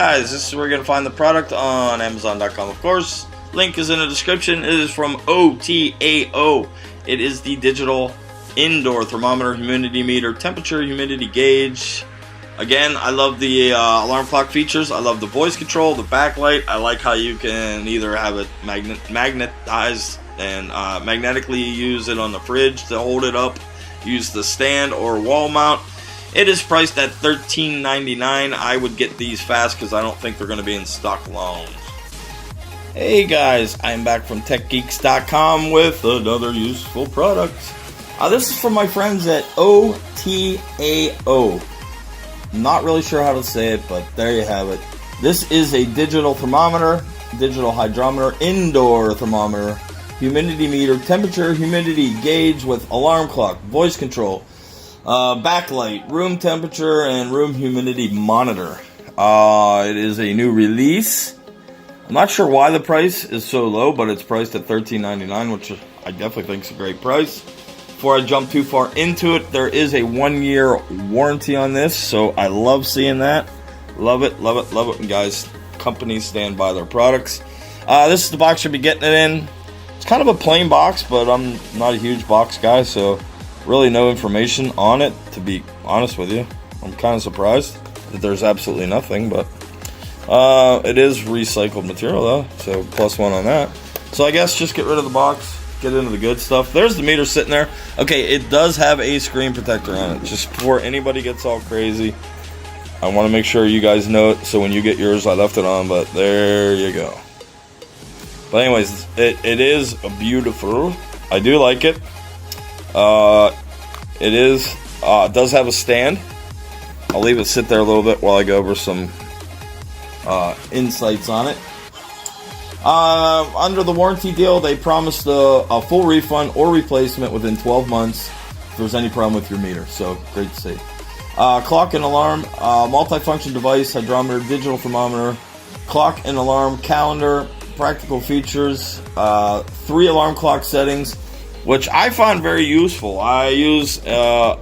guys, this is where you're going to find the product on Amazon.com, of course. Link is in the description. It is from OTAO. It is the digital indoor thermometer, humidity meter, temperature, humidity gauge. Again, I love the alarm clock features. I love the voice control, the backlight. I like how you can either have it magnetized and magnetically use it on the fridge to hold it up, use the stand or wall mount. It is priced at $13.99. I would get these fast because I don't think they're going to be in stock long. Hey guys, I'm back from TechGeeks.com with another useful product. This is from my friends at OTAO. Not really sure how to say it, but there you have it. This is a digital thermometer, digital hydrometer, indoor thermometer, humidity meter, temperature, humidity gauge with alarm clock, voice control, backlight, room temperature, and room humidity monitor. It is a new release. I'm not sure why the price is so low, but it's priced at $13.99, which I definitely think is a great price. Before I jump too far into it, there is a 1-year warranty on this, so I love seeing that. Love it, love it, love it. And guys, companies stand by their products. This is the box you'll be getting it in. It's kind of a plain box, but I'm not a huge box guy, so really no information on it, to be honest with you. I'm kind of surprised that there's absolutely nothing, but it is recycled material though, so +1 on that. So I guess just get rid of the box, get into the good stuff. There's the meter sitting there. Okay, it does have a screen protector on it. Just before anybody gets all crazy, I want to make sure you guys know it, so when you get yours, I left it on, but there you go. But anyways, it is beautiful. I do like it. It does have a stand. I'll leave it sit there a little bit while I go over some insights on it. Under the warranty deal, they promised a full refund or replacement within 12 months if there's any problem with your meter, so great to see. Clock and alarm, multifunction device, hydrometer, digital thermometer, clock and alarm, calendar, practical features, 3 alarm clock settings, which I find very useful. I use a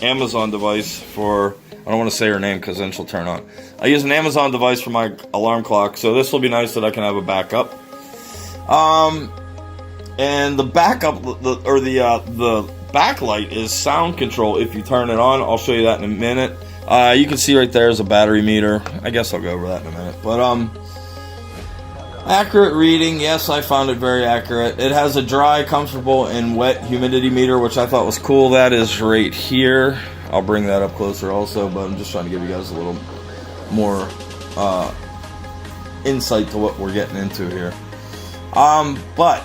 Amazon device for, I don't want to say her name because then she'll turn on. I use an Amazon device for my alarm clock, so this will be nice that I can have a backup. And the backup, the backlight is sound control if you turn it on. I'll show you that in a minute. You can see right there is a battery meter. I guess I'll go over that in a minute. But accurate reading, yes, I found it very accurate. It has a dry, comfortable, and wet humidity meter, which I thought was cool. That is right here. I'll bring that up closer also, but I'm just trying to give you guys a little more insight to what we're getting into here. But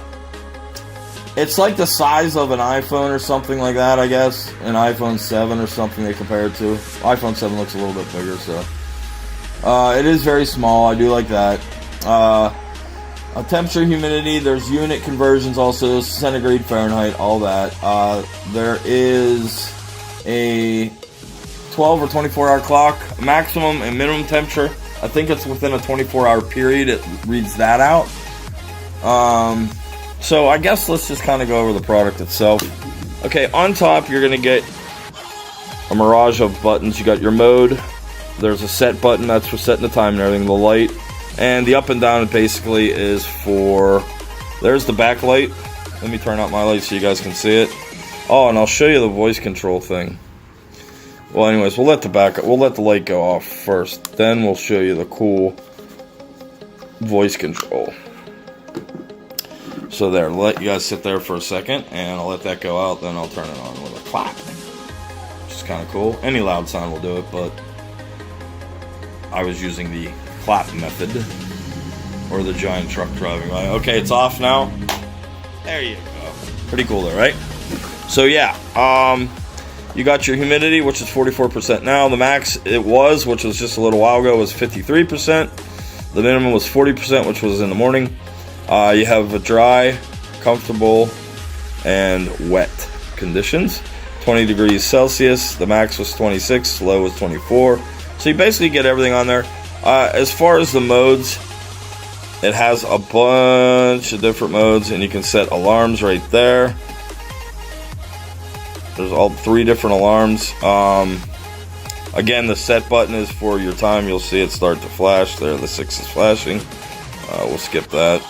it's like the size of an iPhone or something like that, I guess. An iPhone 7 or something they compare it to. iPhone 7 looks a little bit bigger, so it is very small. I do like that. Temperature, humidity, there's unit conversions also, centigrade, Fahrenheit, all that. There is a 12 or 24-hour clock, maximum and minimum temperature. I think it's within a 24-hour period. It reads that out. So I guess let's just kind of go over the product itself. Okay, on top you're going to get a mirage of buttons. You got your mode. There's a set button, that's for setting the time and everything, the light. And the up and down basically is for, there's the backlight. Let me turn out my light so you guys can see it. Oh, and I'll show you the voice control thing. Well, anyways, we'll let the light go off first. Then we'll show you the cool voice control. So there, let you guys sit there for a second, and I'll let that go out, then I'll turn it on with a clap. Which is kind of cool. Any loud sound will do it, but I was using the clap method, or the giant truck driving by. Okay, it's off now. There you go. Pretty cool there, right? So yeah, you got your humidity, which is 44% now. The max it was, which was just a little while ago, was 53%. The minimum was 40%, which was in the morning. You have a dry, comfortable, and wet conditions. 20 degrees Celsius. The max was 26, low was 24. So you basically get everything on there. As far as the modes, it has a bunch of different modes, and you can set alarms right there. There's all 3 different alarms. Again, the set button is for your time. You'll see it start to flash. There, the 6 is flashing. We'll skip that.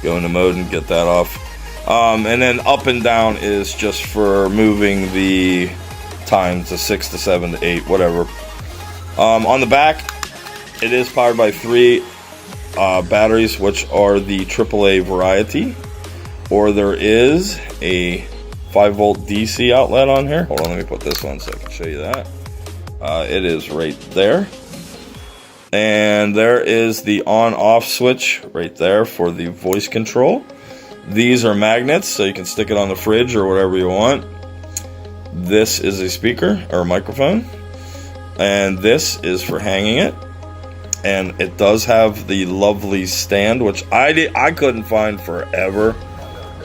Go into mode and get that off. And then up and down is just for moving the time to 6 to 7 to 8, whatever. On the back, it is powered by 3 batteries, which are the AAA variety. Or there is a 5-volt DC outlet on here. Hold on, let me put this on so I can show you that. It is right there. And there is the on-off switch right there for the voice control. These are magnets, so you can stick it on the fridge or whatever you want. This is a speaker or a microphone. And this is for hanging it. And it does have the lovely stand, which I couldn't find forever.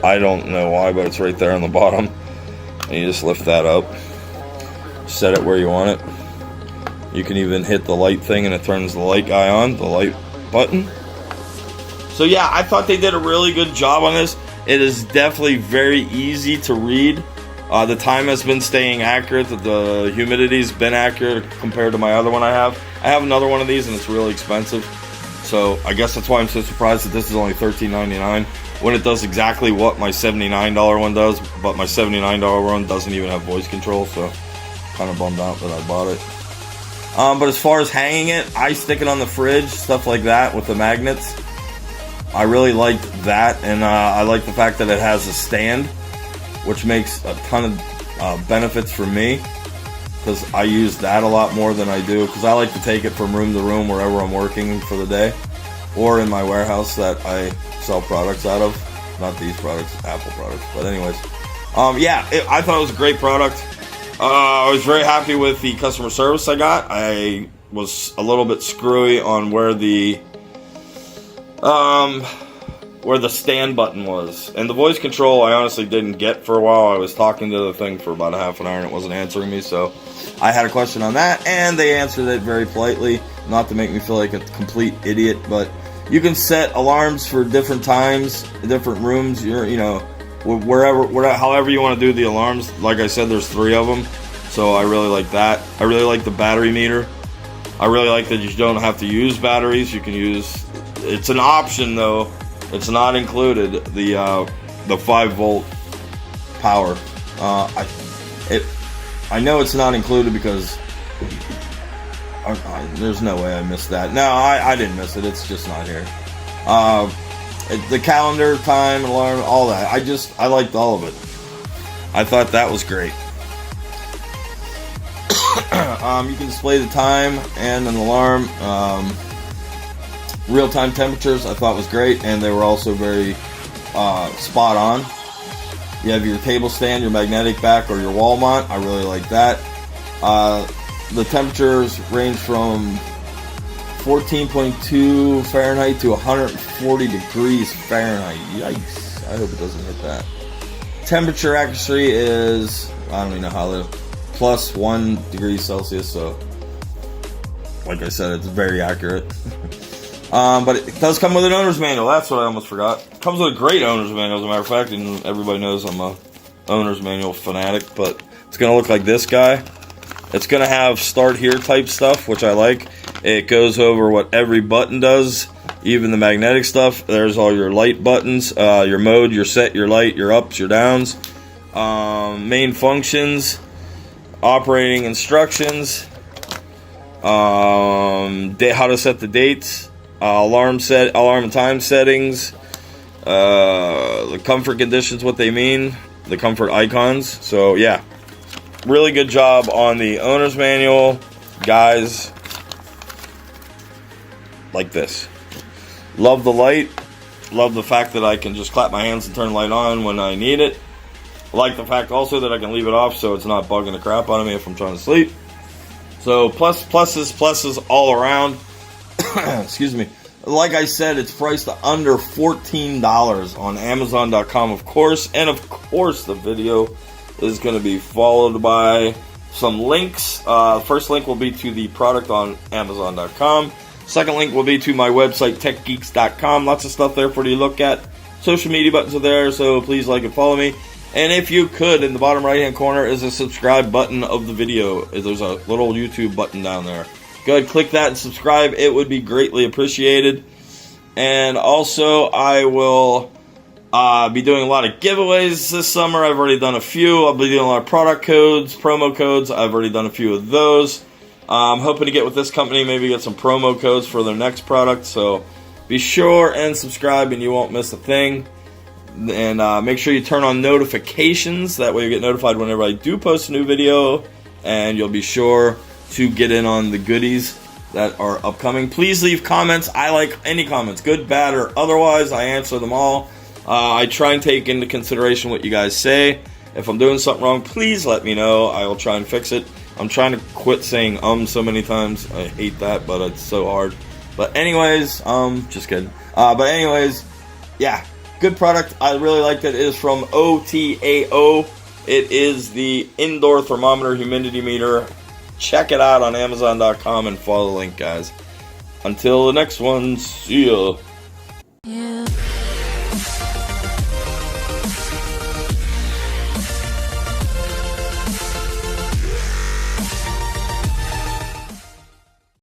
I don't know why, but it's right there on the bottom. And you just lift that up. Set it where you want it. You can even hit the light thing and it turns the light guy on, the light button. So yeah, I thought they did a really good job on this. It is definitely very easy to read. The time has been staying accurate. The humidity's been accurate compared to my other one I have. I have another one of these and it's really expensive. So I guess that's why I'm so surprised that this is only $13.99 when it does exactly what my $79 one does. But my $79 one doesn't even have voice control, so kind of bummed out that I bought it. But as far as hanging it, I stick it on the fridge, stuff like that with the magnets. I really liked that, and I like the fact that it has a stand, which makes a ton of benefits for me, because I use that a lot more than I do, because I like to take it from room to room wherever I'm working for the day, or in my warehouse that I sell products out of. Not these products, Apple products, but anyways. I thought it was a great product. I was very happy with the customer service I got. I was a little bit screwy on where the stand button was. And the voice control I honestly didn't get for a while. I was talking to the thing for about a half an hour and it wasn't answering me, so I had a question on that, and they answered it very politely, not to make me feel like a complete idiot, but you can set alarms for different times, different rooms, however you want to do the alarms. Like I said, there's 3 of them, so I really like that. I really like the battery meter. I really like that you don't have to use batteries. You can use, it's an option though, it's not included, the 5-volt power. I know it's not included because there's no way I missed that. No, I didn't miss it. It's just not here. The calendar, time, alarm, all that. I liked all of it. I thought that was great. You can display the time and an alarm. Real-time temperatures I thought was great, and they were also very spot on. You have your table stand, your magnetic back, or your wall mount. I really like that. The temperatures range from 14.2 Fahrenheit to 140 degrees Fahrenheit. Yikes. I hope it doesn't hit that. Temperature accuracy is, I don't even know how to, plus 1 degree Celsius, so like I said, it's very accurate. But it does come with an owner's manual. That's what I almost forgot. It comes with a great owner's manual, as a matter of fact, and everybody knows I'm a owner's manual fanatic, but it's going to look like this guy. It's going to have start here type stuff, which I like. It goes over what every button does, even the magnetic stuff. There's all your light buttons, your mode, your set, your light, your ups, your downs, main functions, operating instructions, how to set the dates, alarm and time settings, the comfort conditions, what they mean, the comfort icons. So yeah, really good job on the owner's manual, guys. Like this. Love the light. Love the fact that I can just clap my hands and turn the light on when I need it. I like the fact also that I can leave it off so it's not bugging the crap out of me if I'm trying to sleep. So pluses all around. Excuse me. Like I said, it's priced under $14 on Amazon.com, of course. And of course, the video is going to be followed by some links. First link will be to the product on Amazon.com. Second link will be to my website, techgeeks.com. Lots of stuff there for you to look at. Social media buttons are there, so please like and follow me. And if you could, in the bottom right hand corner is a subscribe button of the video. There's a little YouTube button down there. Go ahead, click that and subscribe. It would be greatly appreciated. And also, I will be doing a lot of giveaways this summer. I've already done a few. I'll be doing a lot of product codes, promo codes. I've already done a few of those. I'm hoping to get with this company, maybe get some promo codes for their next product. So be sure and subscribe and you won't miss a thing. And make sure you turn on notifications. That way you get notified whenever I do post a new video. And you'll be sure to get in on the goodies that are upcoming. Please leave comments. I like any comments, good, bad, or otherwise. I answer them all. I try and take into consideration what you guys say. If I'm doing something wrong, please let me know. I will try and fix it. I'm trying to quit saying so many times. I hate that, but it's so hard. But anyways, just kidding. But anyways, yeah, good product. I really liked it. It is from OTAO. It is the indoor thermometer humidity meter. Check it out on Amazon.com and follow the link, guys. Until the next one, see ya.